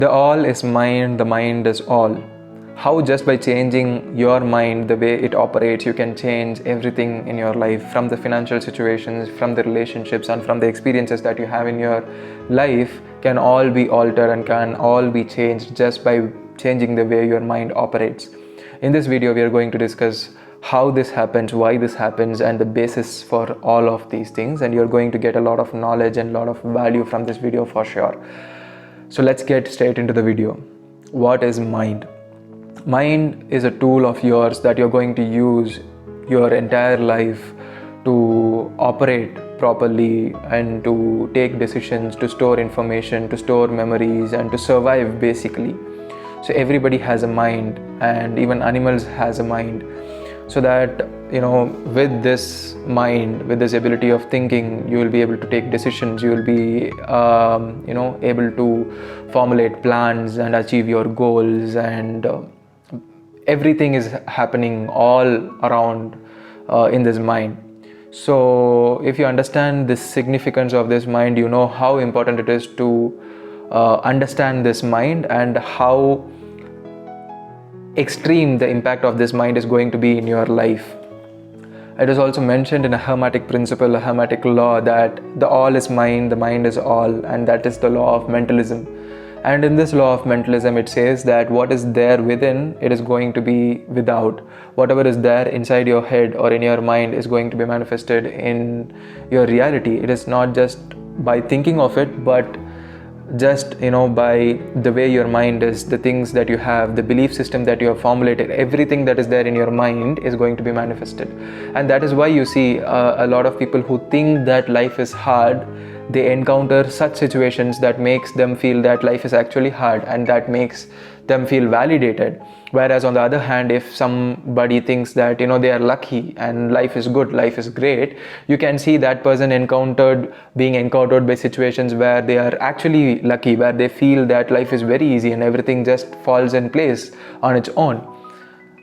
The all is mind, the mind is all. How just by changing your mind, the way it operates, you can change everything in your life, from the financial situations, from the relationships, and from the experiences that you have in your life, can all be altered and can all be changed just by changing the way your mind operates. In this video, we are going to discuss how this happens, why this happens, and the basis for all of these things, and you're going to get a lot of knowledge and a lot of value from this video for sure. So let's get straight into the video. What is mind? Mind is a tool of yours that you're going to use your entire life to operate properly and to take decisions, to store information, to store memories, and to survive basically. So everybody has a mind, and even animals has a mind. So that, with this mind, with this ability of thinking, you will be able to take decisions, you will be able to formulate plans and achieve your goals, and everything is happening all around in this mind. So if you understand the significance of this mind, you know how important it is to understand this mind and how extreme the impact of this mind is going to be in your life. It is also mentioned in a hermetic principle, a hermetic law, that the all is mind, the mind is all, and that is the law of mentalism. And in this law of mentalism, it says that what is there within, it is going to be without. Whatever is there inside your head or in your mind is going to be manifested in your reality. It is not just by thinking of it, but just by the way your mind is, the things that you have, the belief system that you have formulated, everything that is there in your mind is going to be manifested. And that is why you see a lot of people who think that life is hard, they encounter such situations that makes them feel that life is actually hard, and that makes them feel validated. Whereas on the other hand, if somebody thinks that they are lucky and life is good, life is great, you can see that person being encountered by situations where they are actually lucky, where they feel that life is very easy and everything just falls in place on its own.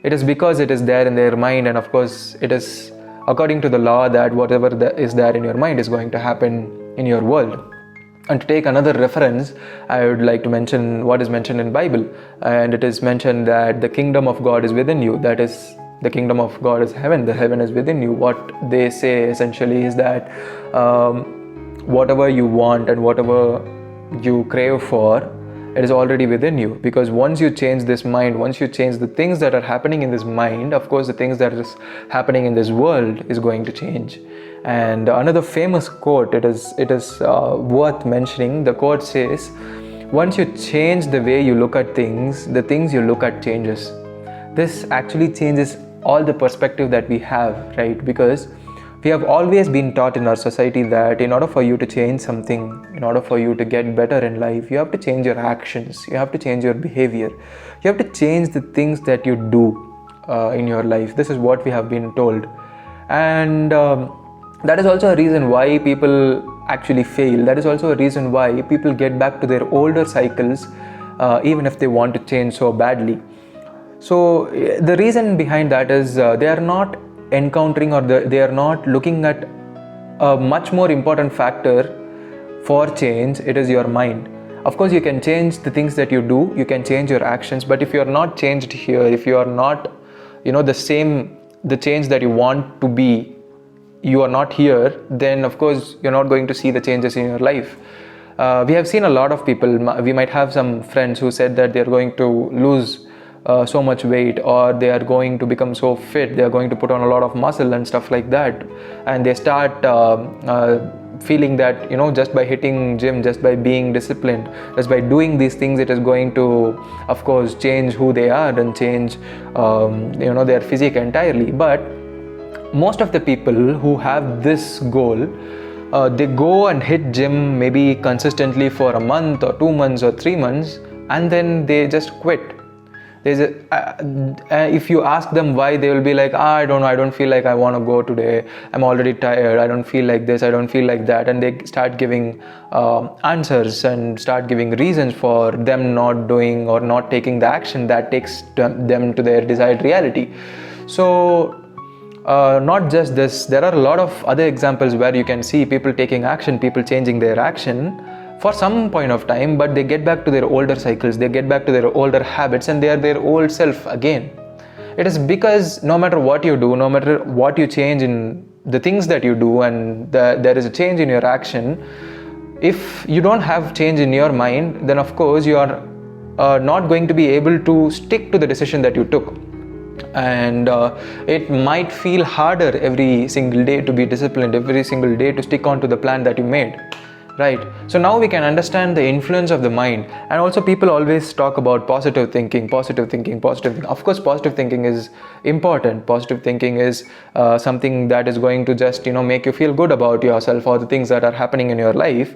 It is because it is there in their mind, and of course it is according to the law that whatever is there in your mind is going to happen in your world. And to take another reference, I would like to mention what is mentioned in Bible, and it is mentioned that the kingdom of God is within you. That is, the kingdom of God is heaven, the heaven is within you. What they say essentially is that whatever you want and whatever you crave for, it is already within you. Because once you change this mind, once you change the things that are happening in this mind, of course the things that is happening in this world is going to change. And another famous quote, it is worth mentioning. The quote says, once you change the way you look at things, the things you look at changes. This actually changes all the perspective that we have, right? Because we have always been taught in our society that in order for you to change something, in order for you to get better in life, you have to change your actions, you have to change your behavior, you have to change the things that you do in your life. This is what we have been told. And that is also a reason why people actually fail. That is also a reason why people get back to their older cycles even if they want to change so badly. So the reason behind that is they are not encountering, or they are not looking at a much more important factor for change. It is your mind. Of course, you can change the things that you do, you can change your actions, but if you are not changed here, if you are not the change that you want to be, you are not here, then of course you're not going to see the changes in your life. We have seen a lot of people. We might have some friends who said that they're going to lose so much weight, or they are going to become so fit, they are going to put on a lot of muscle and stuff like that, and they start feeling that just by hitting gym, just by being disciplined, just by doing these things, it is going to of course change who they are and change their physique entirely. But most of the people who have this goal, they go and hit gym maybe consistently for a month or 2 months or 3 months, and then they just quit. If you ask them why, they will be like, I don't feel like I want to go today, I'm already tired, I don't feel like this, I don't feel like that, and they start giving answers and start giving reasons for them not doing or not taking the action that takes them to their desired reality. So not just this, there are a lot of other examples where you can see people taking action, people changing their action for some point of time, but they get back to their older cycles, they get back to their older habits, and they are their old self again. It is because no matter what you do, no matter what you change in the things that you do, and there is a change in your action, if you don't have change in your mind, then of course you are not going to be able to stick to the decision that you took. And it might feel harder every single day to be disciplined, every single day to stick on to the plan that you made, right? So now we can understand the influence of the mind. And also, people always talk about positive thinking. Of course, positive thinking is important. Positive thinking is something that is going to just make you feel good about yourself or the things that are happening in your life.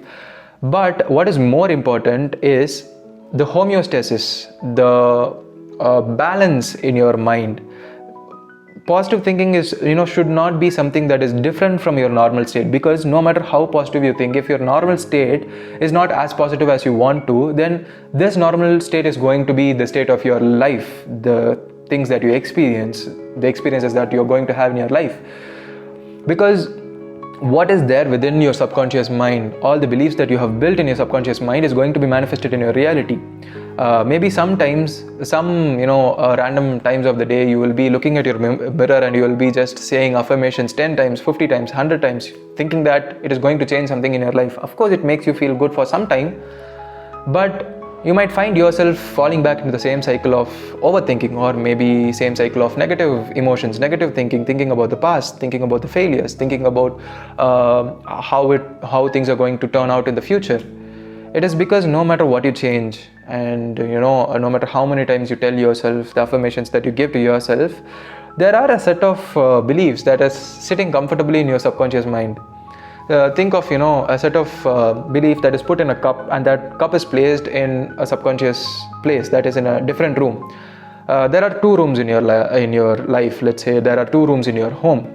But what is more important is the homeostasis, the balance in your mind. Positive thinking is should not be something that is different from your normal state, because no matter how positive you think, if your normal state is not as positive as you want to, then this normal state is going to be the state of your life, the things that you experience, the experiences that you're going to have in your life. Because what is there within your subconscious mind, all the beliefs that you have built in your subconscious mind, is going to be manifested in your reality. Maybe sometimes, random times of the day, you will be looking at your mirror and you will be just saying affirmations 10 times, 50 times, 100 times, thinking that it is going to change something in your life. Of course, it makes you feel good for some time, but you might find yourself falling back into the same cycle of overthinking, or maybe same cycle of negative emotions, negative thinking about the past, thinking about the failures, thinking about how things are going to turn out in the future. It is because no matter what you change, and no matter how many times you tell yourself the affirmations that you give to yourself, there are a set of beliefs that are sitting comfortably in your subconscious mind. Think of a set of belief that is put in a cup, and that cup is placed in a subconscious place that is in a different room. There are two rooms in your life. Let's say there are two rooms in your home,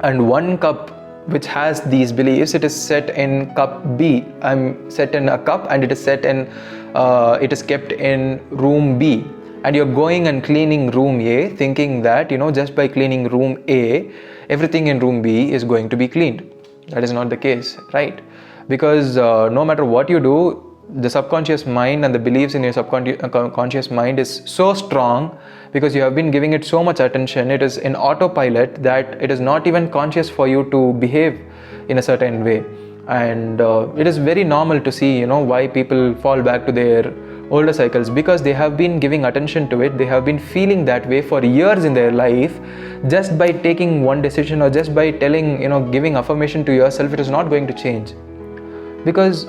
and one cup which has these beliefs, it is set in cup B. I'm set in a cup, and it is kept in room B. And you're going and cleaning room A, thinking that just by cleaning room A, everything in room B is going to be cleaned. That is not the case, right? Because no matter what you do, the subconscious mind and the beliefs in your subconscious mind is so strong, because you have been giving it so much attention. It is in autopilot that it is not even conscious for you to behave in a certain way. And it is very normal to see why people fall back to their older cycles, because they have been giving attention to it. They have been feeling that way for years in their life. Just by taking one decision, or just by telling giving affirmation to yourself, it is not going to change. Because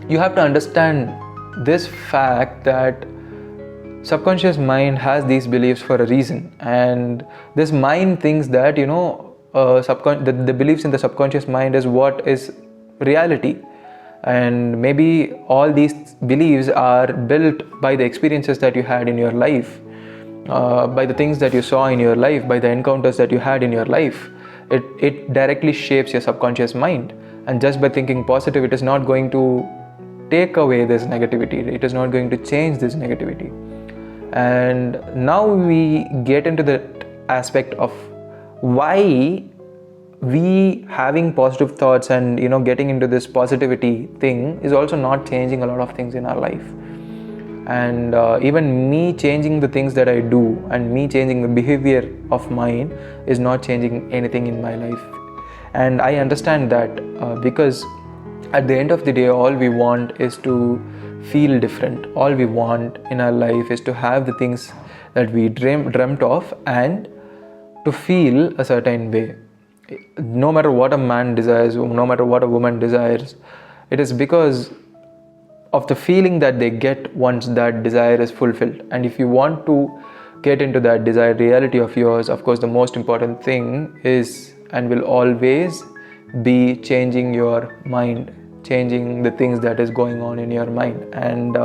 you have to understand this fact that subconscious mind has these beliefs for a reason, and this mind thinks that the beliefs in the subconscious mind is what is reality. And maybe all these beliefs are built by the experiences that you had in your life, by the things that you saw in your life, by the encounters that you had in your life. It directly shapes your subconscious mind. And just by thinking positive, it is not going to take away this negativity. It is not going to change this negativity. And now we get into the aspect of why we having positive thoughts and getting into this positivity thing is also not changing a lot of things in our life. And even me changing the things that I do, and me changing the behavior of mine, is not changing anything in my life. And I understand that because at the end of the day, all we want is to feel different. All we want in our life is to have the things that we dreamt of, and to feel a certain way. No matter what a man desires, no matter what a woman desires, it is because of the feeling that they get once that desire is fulfilled. And if you want to get into that desired reality of yours, of course the most important thing is and will always be changing your mind, changing the things that is going on in your mind. And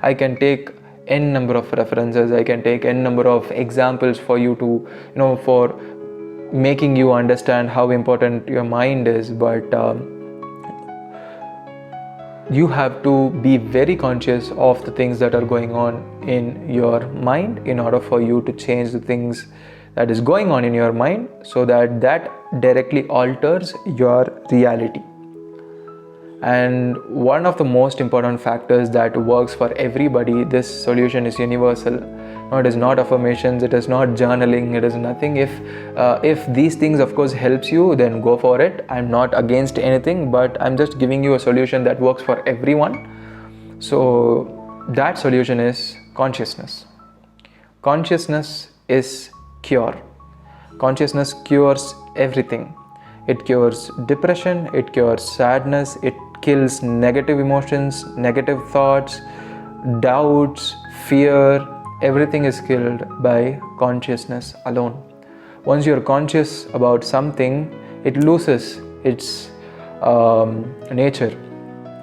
I can take n number of references, I can take n number of examples for you to for making you understand how important your mind is. But you have to be very conscious of the things that are going on in your mind in order for you to change the things that is going on in your mind, so that directly alters your reality. And one of the most important factors that works for everybody, this solution is universal. No, it is not affirmations, it is not journaling, it is nothing. If these things of course helps you, then go for it. I'm not against anything, but I'm just giving you a solution that works for everyone. So that solution is consciousness. Consciousness is cure. Consciousness cures everything. It cures depression, it cures sadness, it kills negative emotions, negative thoughts, doubts, fear. Everything is killed by consciousness alone. Once you're conscious about something, it loses its nature.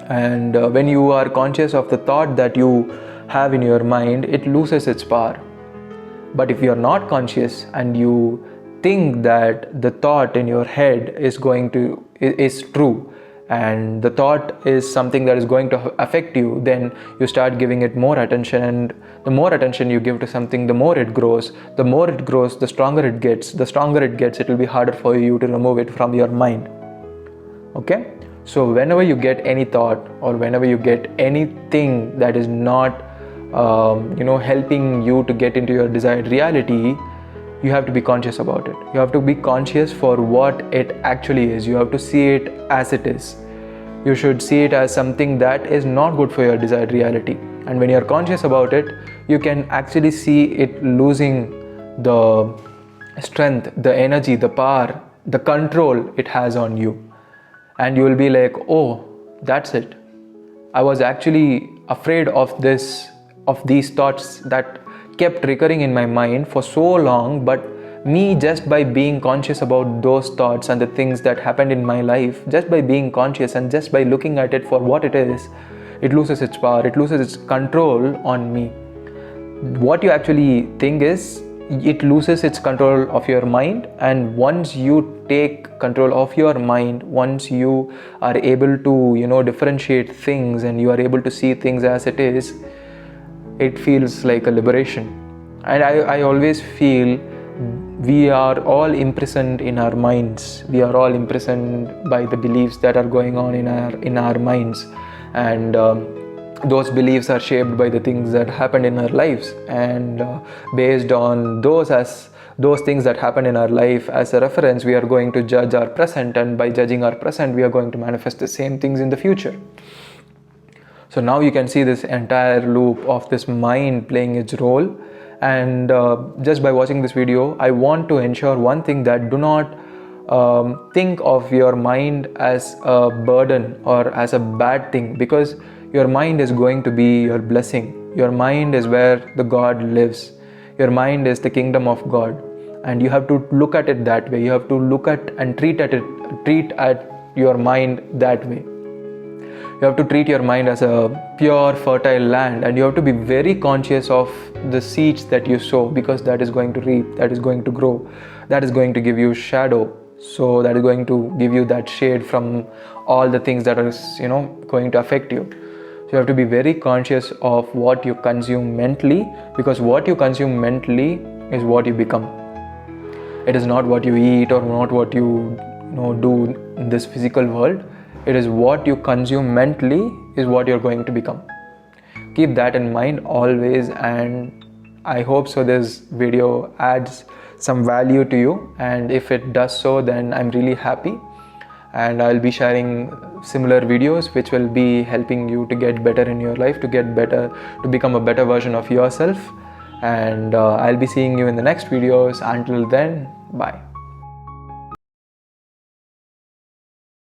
And when you are conscious of the thought that you have in your mind, it loses its power. But if you're not conscious and you think that the thought in your head is true, and the thought is something that is going to affect you, then you start giving it more attention, and the more attention you give to something, the more it grows. The more it grows, the stronger it gets. The stronger it gets, it will be harder for you to remove it from your mind. Okay? So whenever you get any thought, or whenever you get anything that is not helping you to get into your desired reality, you have to be conscious about it. You have to be conscious for what it actually is. You have to see it as it is. You should see it as something that is not good for your desired reality. And when you're conscious about it, you can actually see it losing the strength, the energy, the power, the control it has on you. And you will be like, oh, that's it. I was actually afraid of these thoughts that kept recurring in my mind for so long, but me, just by being conscious about those thoughts and the things that happened in my life, just by being conscious and just by looking at it for what it is, it loses its power, it loses its control on me. What you actually think is, it loses its control of your mind, and once you take control of your mind, once you are able to differentiate things and you are able to see things as it is, it feels like a liberation. And I always feel we are all imprisoned in our minds. We are all imprisoned by the beliefs that are going on in our minds, and those beliefs are shaped by the things that happened in our lives, and based on those things that happened in our life as a reference, we are going to judge our present, and by judging our present, we are going to manifest the same things in the future. So now you can see this entire loop of this mind playing its role. And just by watching this video, I want to ensure one thing, that do not think of your mind as a burden or as a bad thing, because your mind is going to be your blessing. Your mind is where the God lives. Your mind is the kingdom of God, and you have to look at it that way. You have to look at and treat at your mind that way. You have to treat your mind as a pure, fertile land, and you have to be very conscious of the seeds that you sow, because that is going to reap, that is going to grow, that is going to give you shadow. So that is going to give you that shade from all the things that are going to affect you. So you have to be very conscious of what you consume mentally, because what you consume mentally is what you become. It is not what you eat or not what you do in this physical world. It is what you consume mentally is what you're going to become. Keep that in mind always, and I hope so this video adds some value to you, and if it does so, then I'm really happy, and I'll be sharing similar videos which will be helping you to get better in your life, to become a better version of yourself. And I'll be seeing you in the next videos. Until then, bye.